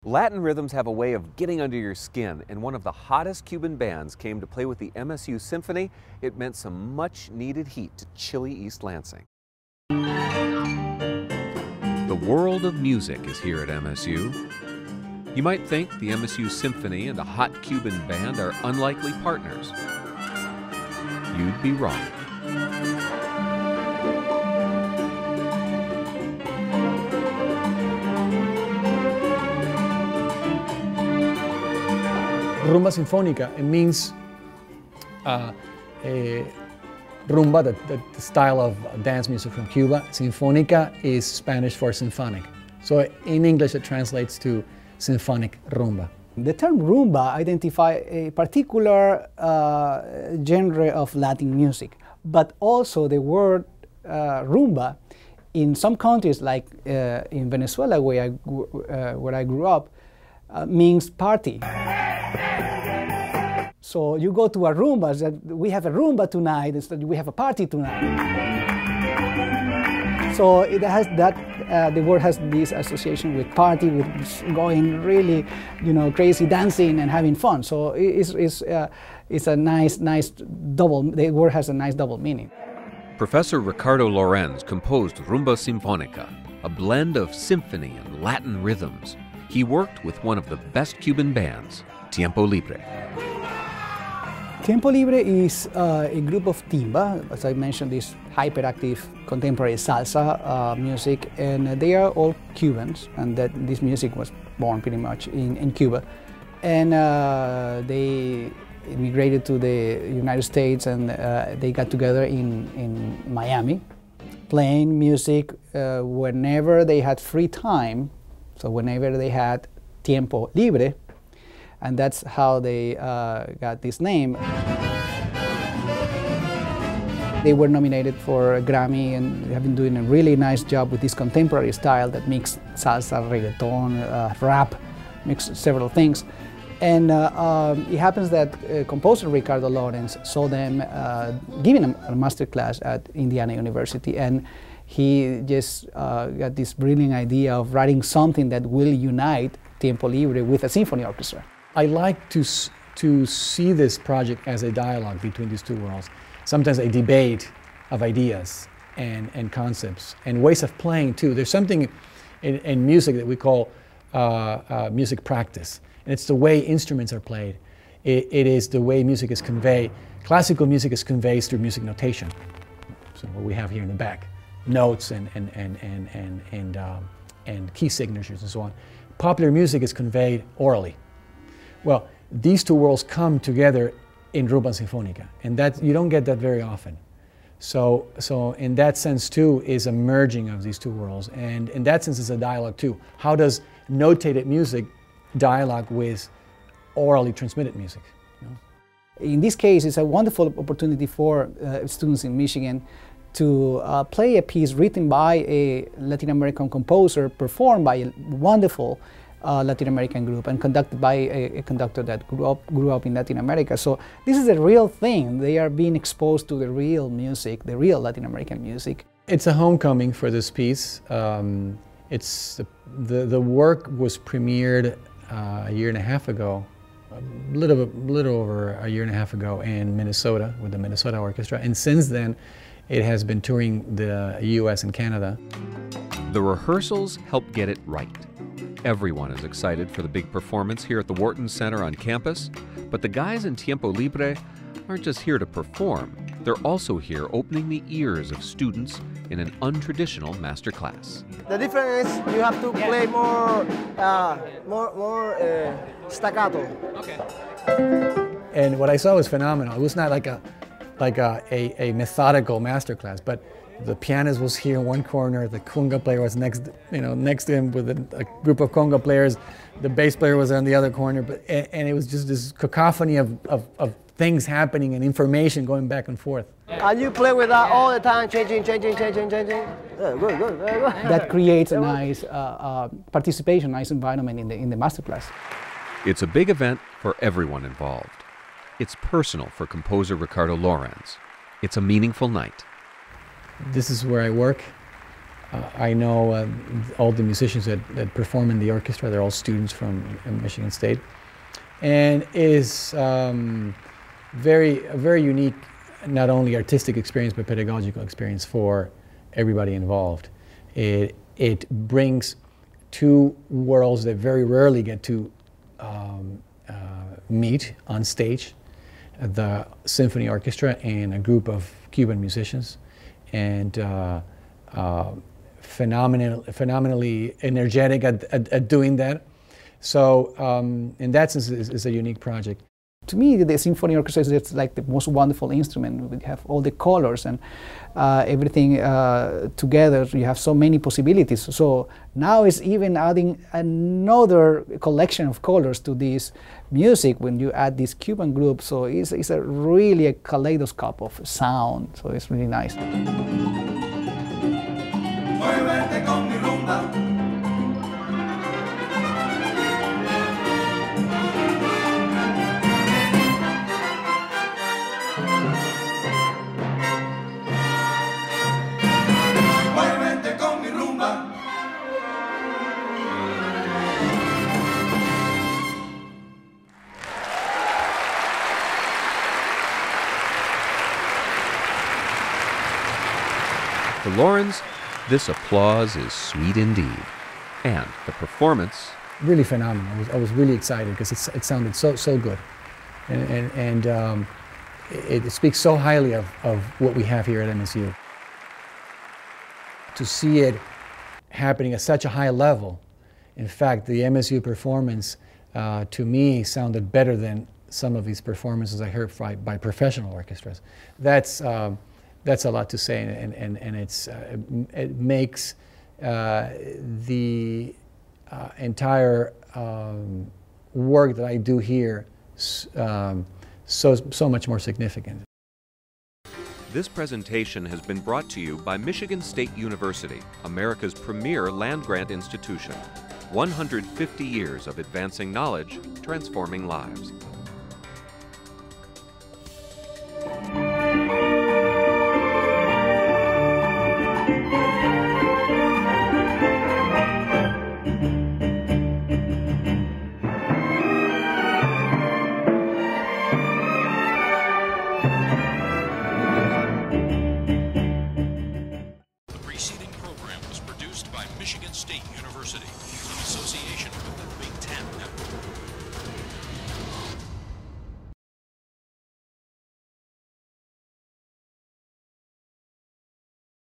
Latin rhythms have a way of getting under your skin, and one of the hottest Cuban bands came to play with the MSU Symphony. It meant some much-needed heat to chilly East Lansing. The world of music is here at MSU. You might think the MSU Symphony and a hot Cuban band are unlikely partners. You'd be wrong. Rumba Sinfónica, it means rumba, the style of dance music from Cuba. Sinfónica is Spanish for symphonic. So in English it translates to symphonic rumba. The term rumba identifies a particular genre of Latin music, but also the word rumba in some countries, like in Venezuela, where I grew up, means party. So you go to a rumba, we have a rumba tonight, instead we have a party tonight. So it has that, the word has this association with party, with going really, crazy dancing and having fun. So it's a nice double, the word has a nice double meaning. Professor Ricardo Lorenz composed Rumba Sinfónica, a blend of symphony and Latin rhythms. He worked with one of the best Cuban bands, Tiempo Libre. Tiempo Libre is a group of timba, as I mentioned, this hyperactive contemporary salsa music, and they are all Cubans, and this music was born pretty much in Cuba. And they immigrated to the United States, and they got together in Miami, playing music whenever they had free time, so whenever they had Tiempo Libre. And that's how they got this name. They were nominated for a Grammy and have been doing a really nice job with this contemporary style that mixes salsa, reggaeton, rap, mixed several things. And it happens that composer Ricardo Lorenz saw them giving a master class at Indiana University, and he just got this brilliant idea of writing something that will unite Tiempo Libre with a symphony orchestra. I like to see this project as a dialogue between these two worlds, sometimes a debate of ideas and concepts and ways of playing too. There's something in music that we call music practice, and it's the way instruments are played. It is the way music is conveyed. Classical music is conveyed through music notation, so what we have here in the back, notes and key signatures and so on. Popular music is conveyed orally. Well, these two worlds come together in Rumba Sinfónica, and that you don't get that very often. So in that sense too is a merging of these two worlds, and in that sense it's a dialogue too. How does notated music dialogue with orally transmitted music? In this case, it's a wonderful opportunity for students in Michigan to play a piece written by a Latin American composer, performed by a wonderful Latin American group, and conducted by a conductor that grew up in Latin America. So this is a real thing. They are being exposed to the real music, the real Latin American music. It's a homecoming for this piece. The work was premiered a year and a half ago, a little over a year and a half ago in Minnesota with the Minnesota Orchestra, and since then it has been touring the US and Canada. The rehearsals help get it right. Everyone is excited for the big performance here at the Wharton Center on campus, but the guys in Tiempo Libre aren't just here to perform. They're also here opening the ears of students in an untraditional master class. The difference is you have to play more staccato. Okay. And what I saw was phenomenal. It was not like a methodical master class, but the pianist was here in one corner, the conga player was next to him with a group of conga players, the bass player was on the other corner, and it was just this cacophony of things happening and information going back and forth. And you play with that all the time, changing. Yeah, good, very good. That creates a nice participation, nice environment in the masterclass. It's a big event for everyone involved. It's personal for composer Ricardo Lorenz. It's a meaningful night. This is where I work. I know all the musicians that perform in the orchestra. They're all students from Michigan State, and is a very unique, not only artistic experience but pedagogical experience for everybody involved. It brings two worlds that very rarely get to meet on stage: the symphony orchestra and a group of Cuban musicians, and phenomenally energetic at doing that. So in that sense, it's a unique project. To me, the symphony orchestra is like the most wonderful instrument. We have all the colors and everything together. You have so many possibilities. So now it's even adding another collection of colors to this music when you add this Cuban group. So it's really a kaleidoscope of sound. So it's really nice. Muévete con mi rumba. Muévete con mi rumba. For Lawrence, this applause is sweet indeed. And the performance, really phenomenal. I was really excited because it sounded so good, and it speaks so highly of what we have here at MSU. To see it happening at such a high level, in fact, the MSU performance to me sounded better than some of these performances I heard by professional orchestras. That's a lot to say, and it makes the entire work that I do here so much more significant. this presentation has been brought to you by Michigan State University, America's premier land-grant institution. 150 years of advancing knowledge, transforming lives. Michigan State University, in association with the Big Ten Network.